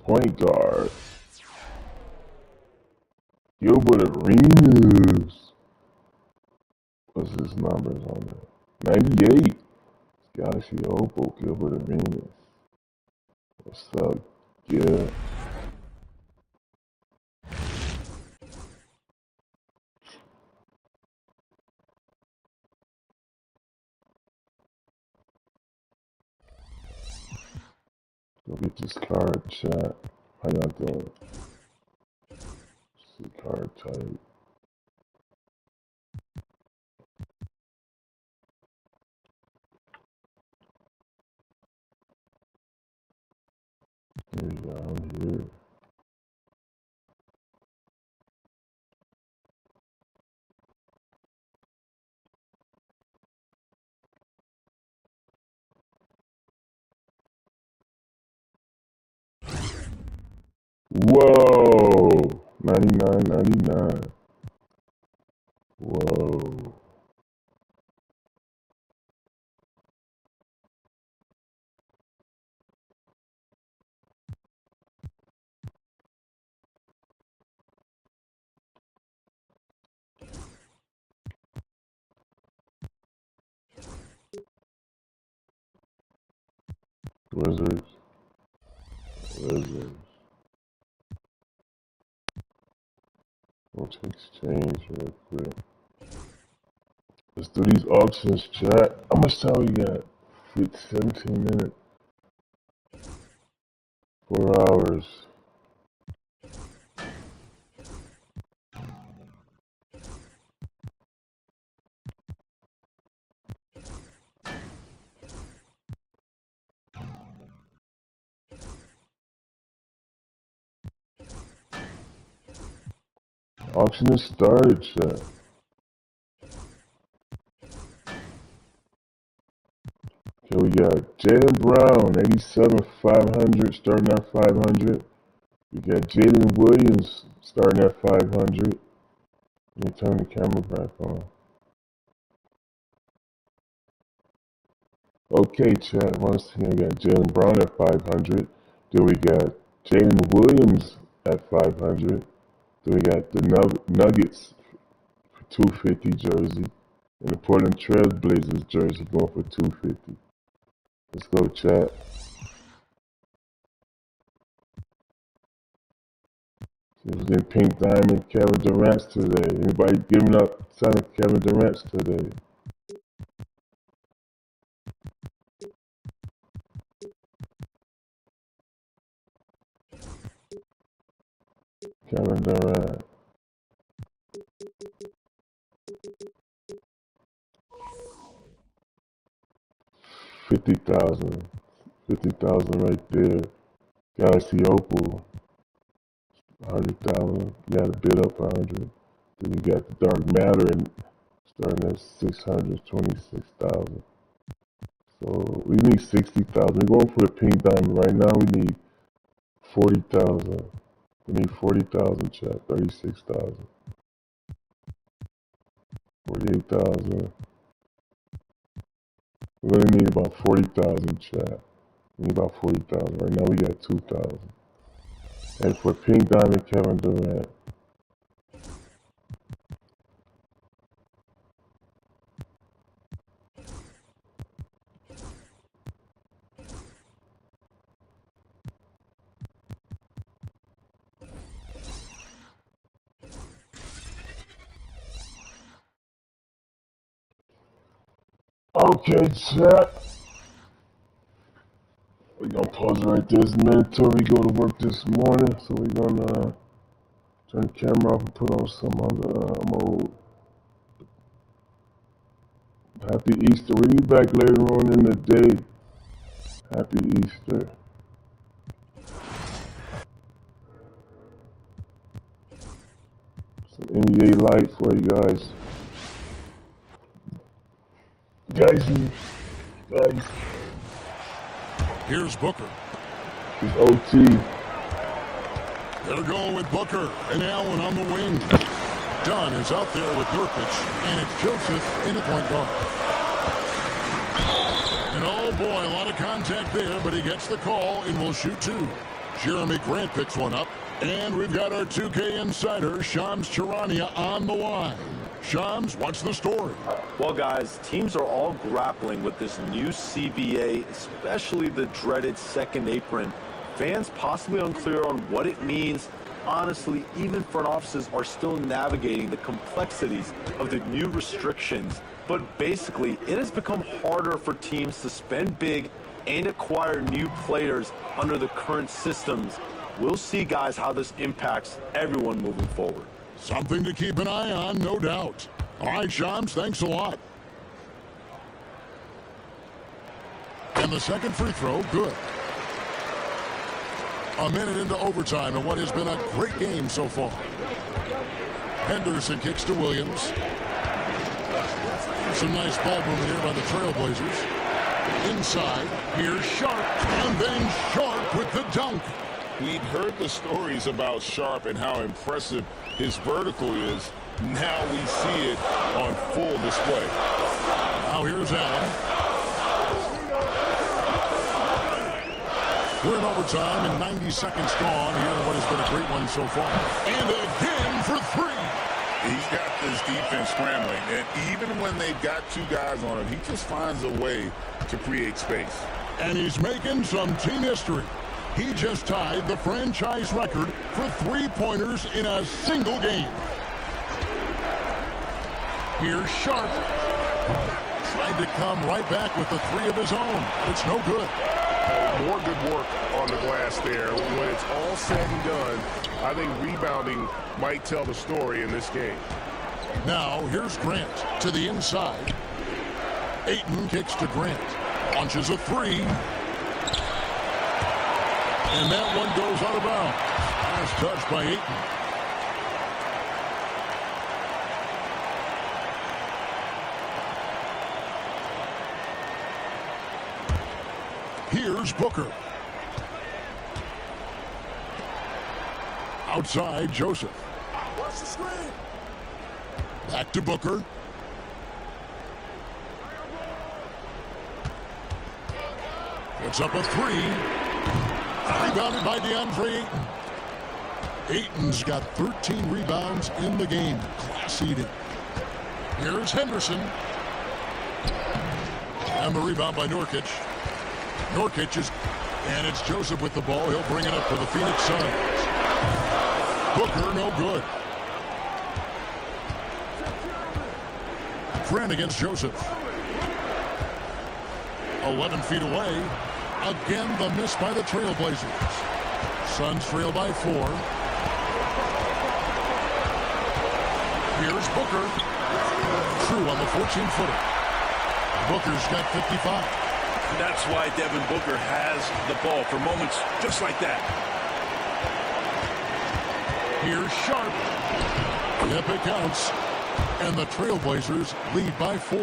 Point guard. Gilbert Arenas. What's his numbers on there? 98. Galaxy Opal, Gilbert Arenas. What's up, Gil? Go get this card, chat. How y'all doing? See card type. Here you go, I'm here. Whoa. 99.99. Whoa. Wizards. We'll exchange real quick. Let's do these auctions, chat. How much time we got? 17 minutes. 4 hours. Auction has started, chat. Okay, we got Jaylen Brown, 87,500, starting at 500. We got Jalen Williams, starting at 500. Let me turn the camera back on. Okay, chat, once again, we got Jaylen Brown at 500. Then we got Jalen Williams at 500. Then we got the Nuggets for 250 jersey. And the Portland Trail Blazers jersey going for 250. Let's go, chat. It was in Pink Diamond Kevin Durant's today. Anybody giving up selling Kevin Durant's today? Kevin Durant. $50,000. $50,000 right there. Galaxy Opal. 100,000. You got to bid up 100. Then you got the Dark Matter and starting at 626,000. So we need 60,000. We're going for the Pink Diamond right now. We need 40,000. We need 40,000, chat. 36,000. 48,000. We're gonna need about 40,000, chat. We need about 40,000. Right now we got 2,000. And for Pink Diamond Kevin Durant. Okay, chat. We're gonna pause right there. It's mandatory. Go to work this morning, so we're gonna turn the camera off and put on some other mode. Happy Easter. We'll be back later on in the day. Happy Easter. Some NBA light for you guys. Guys. Here's Booker. It's OT. They're going with Booker and Allen on the wing. Dunn is out there with Nurkic, and it's Joseph in the point guard. And oh boy, a lot of contact there, but he gets the call and will shoot two. Jeremy Grant picks one up, and we've got our 2K insider, Shams Charania, on the line. Shams, what's the story? Well, guys, teams are all grappling with this new CBA, especially the dreaded second apron. Fans possibly unclear on what it means. Honestly, even front offices are still navigating the complexities of the new restrictions. But basically, it has become harder for teams to spend big and acquire new players under the current systems. We'll see, guys, how this impacts everyone moving forward. Something to keep an eye on, no doubt. All right, Shams, thanks a lot. And the second free throw, good. A minute into overtime in what has been a great game so far. Henderson kicks to Williams. Some nice ball movement here by the Trailblazers. Inside, here's Sharp, and then Sharp with the dunk. We've heard the stories about Sharp and how impressive his vertical is. Now we see it on full display. Now here's Allen. We're in overtime and 90 seconds gone here in what has been a great one so far. And again for three. He's got this defense scrambling, and even when they've got two guys on him, he just finds a way to create space. And he's making some team history. He just tied the franchise record for three-pointers in a single game. Here's Sharp. Tried to come right back with the three of his own. It's no good. More good work on the glass there. When it's all said and done, I think rebounding might tell the story in this game. Now, here's Grant to the inside. Ayton kicks to Grant. Launches a three. And that one goes out of bounds. Last touch by Ayton. Here's Booker. Outside, Joseph. Watch the screen. Back to Booker. Puts up a three. Rebounded by DeAndre Ayton. Ayton's got 13 rebounds in the game. Class eating. Here's Henderson. And the rebound by Nurkic. Nurkic is, and it's Joseph with the ball. He'll bring it up for the Phoenix Suns. Booker, no good. Grant against Joseph. 11 feet away. Again, the miss by the Trailblazers. Suns trail by 4. Here's Booker. True on the 14-footer. Booker's got 55. That's why Devin Booker has the ball for moments just like that. Here's Sharp. Epic counts. And the Trailblazers lead by 4.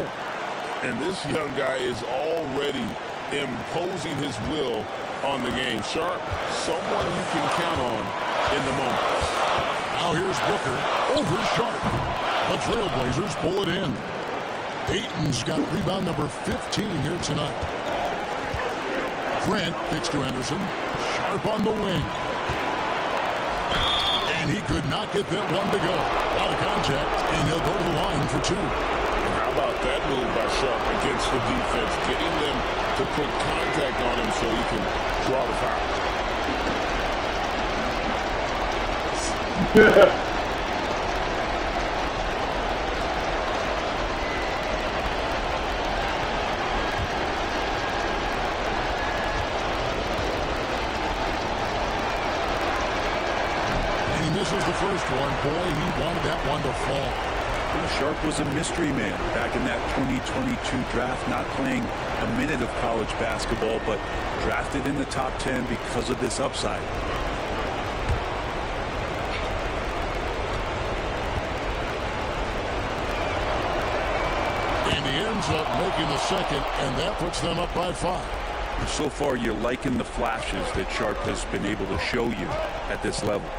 And this young guy is already imposing his will on the game. Sharp, someone you can count on in the moment. Now here's Booker over Sharp. The Trailblazers pull it in. Ayton's got rebound number 15 here tonight. Grant kicks to Anderson. Sharp on the wing. And he could not get that one to go. Out of contact, and he'll go to the line for 2. How about that move by Sharp against the defense, getting them to put contact on him so he can draw the foul. Misses the first one. Boy, he wanted that one to fall. Sharp was a mystery man back in that 2022 draft, not playing a minute of college basketball, but drafted in the top 10 because of this upside. And he ends up making the second, and that puts them up by 5. So far, you're liking the flashes that Sharp has been able to show you at this level.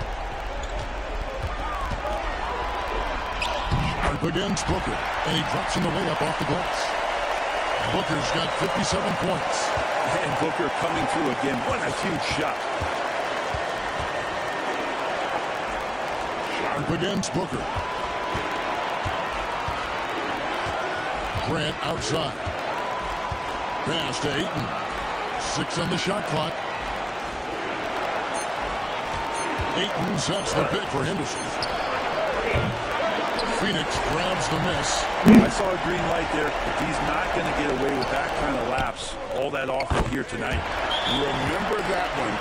Against Booker, and he drops in the layup off the glass. Booker's got 57 points. And Booker coming through again. What a huge shot. Sharp against Booker. Grant outside. Pass to Ayton. 6 on the shot clock. Ayton sets the pick for Henderson. Phoenix grabs the miss. I saw a green light there. If he's not going to get away with that kind of lapse all that often here tonight. Remember that one.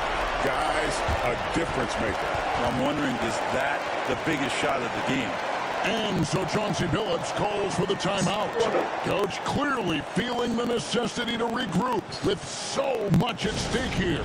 Guys, a difference maker. I'm wondering, is that the biggest shot of the game? And so Chauncey Billups calls for the timeout. Coach clearly feeling the necessity to regroup with so much at stake here.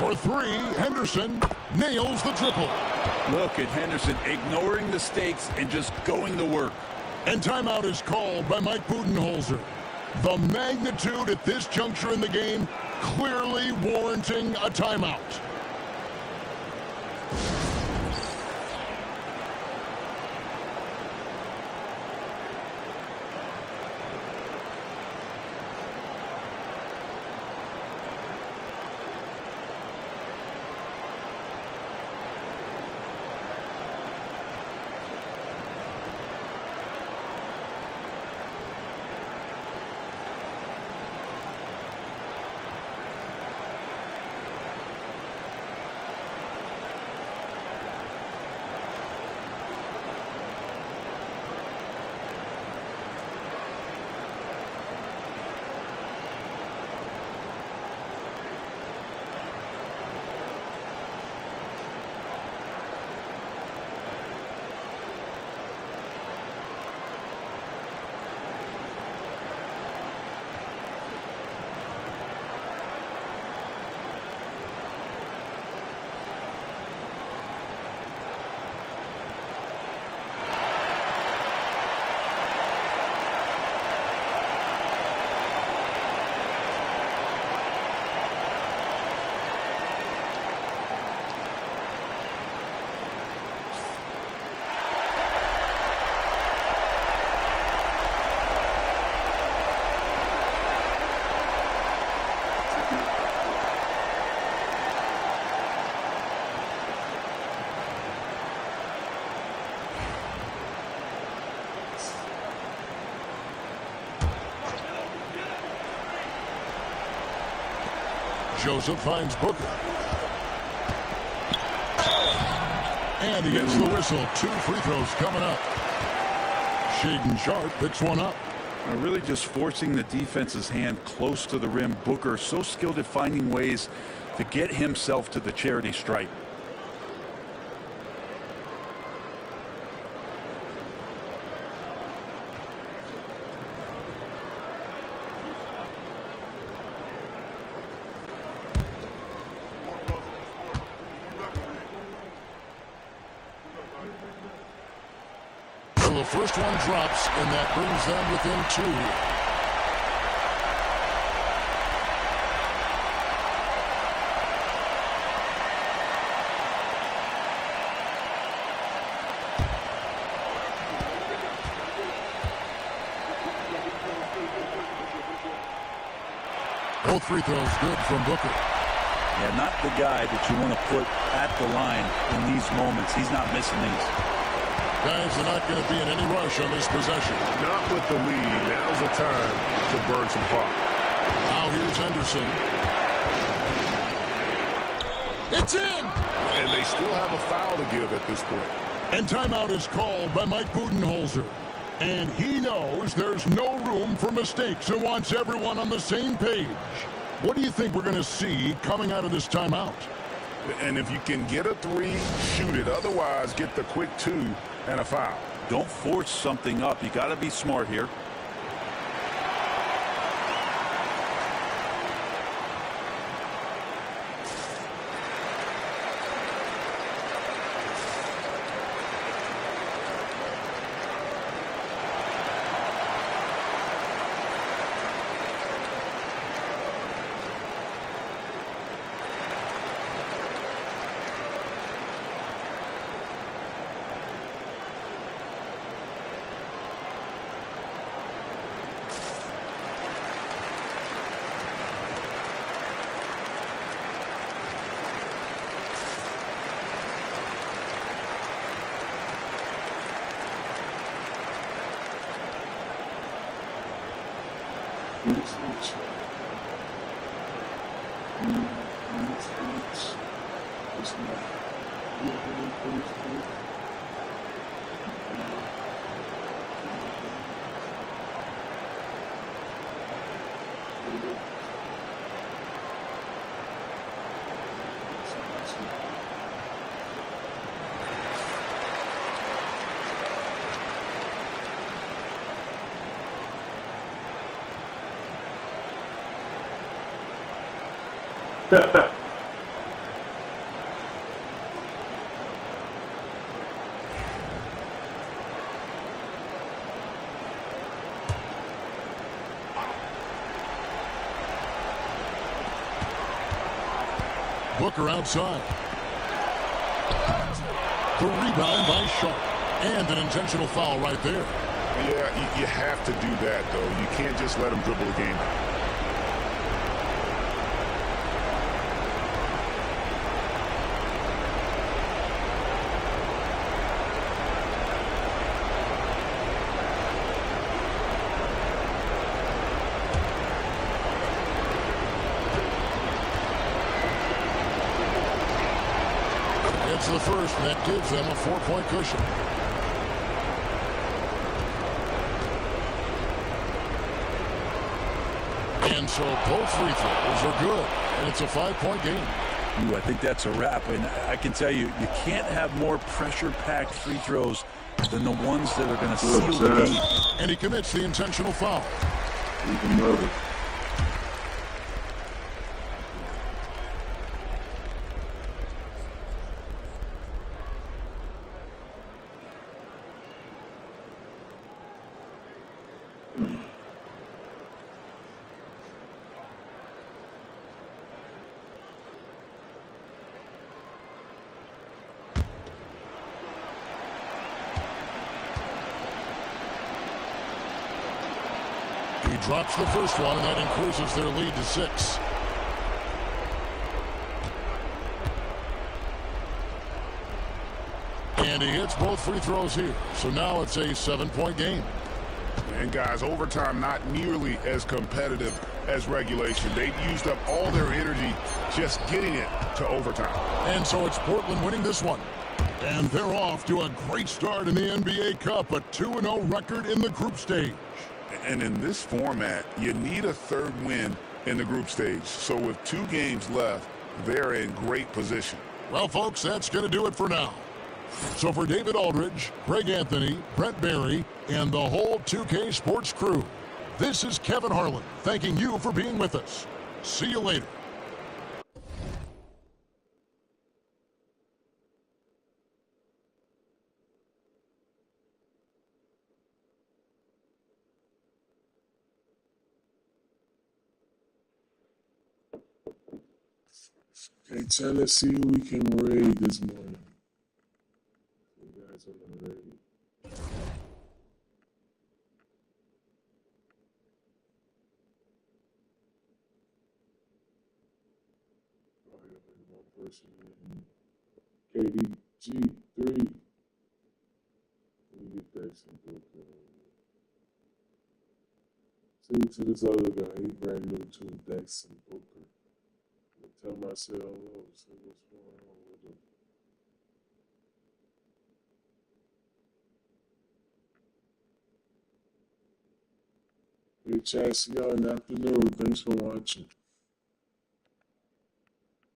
For three, Henderson nails the triple. Look at Henderson ignoring the stakes and just going to work. And timeout is called by Mike Budenholzer. The magnitude at this juncture in the game clearly warranting a timeout. Joseph finds Booker. And he gets the whistle. 2 free throws coming up. Shaedon Sharpe picks one up. Really just forcing the defense's hand close to the rim. Booker so skilled at finding ways to get himself to the charity stripe. The first one drops, and that brings them within 2. Both free throws good from Booker. Yeah, not the guy that you want to put at the line in these moments. He's not missing these. Guys are not going to be in any rush on this possession. Not with the lead. Now's the time to burn some clock. Now here's Henderson. It's in! And they still have a foul to give at this point. And timeout is called by Mike Budenholzer. And he knows there's no room for mistakes and wants everyone on the same page. What do you think we're going to see coming out of this timeout? And if you can get a 3, shoot it. Otherwise, get the quick 2 and a foul. Don't force something up. You got to be smart here. Booker outside. The rebound by Sharp. And an intentional foul right there. Yeah, you have to do that, though. You can't just let him dribble the game. It's the first, and that gives them a 4-point cushion. And so both free throws are good, and it's a 5-point game. I think that's a wrap, and I can tell you, you can't have more pressure-packed free throws than the ones that are going to seal the game. And he commits the intentional foul. He drops the first one, and that increases their lead to 6. And he hits both free throws here. So now it's a 7-point game. And guys, overtime not nearly as competitive as regulation. They've used up all their energy just getting it to overtime. And so it's Portland winning this one. And they're off to a great start in the NBA Cup, a 2-0 record in the group stage. And in this format, you need a third win in the group stage. So with 2 games left, they're in great position. Well, folks, that's going to do it for now. So for David Aldridge, Greg Anthony, Brent Barry, and the whole 2K Sports crew, this is Kevin Harlan thanking you for being with us. See you later. Hey, Chan, let's see who we can raid this morning. You guys on the raid. One person in KDG3. Let me get Davidson. See to this other guy, he brand new to Davidson Booker. Tell myself, oh, see what's going on with him. Hey, chat, see y'all in the afternoon. Thanks for watching.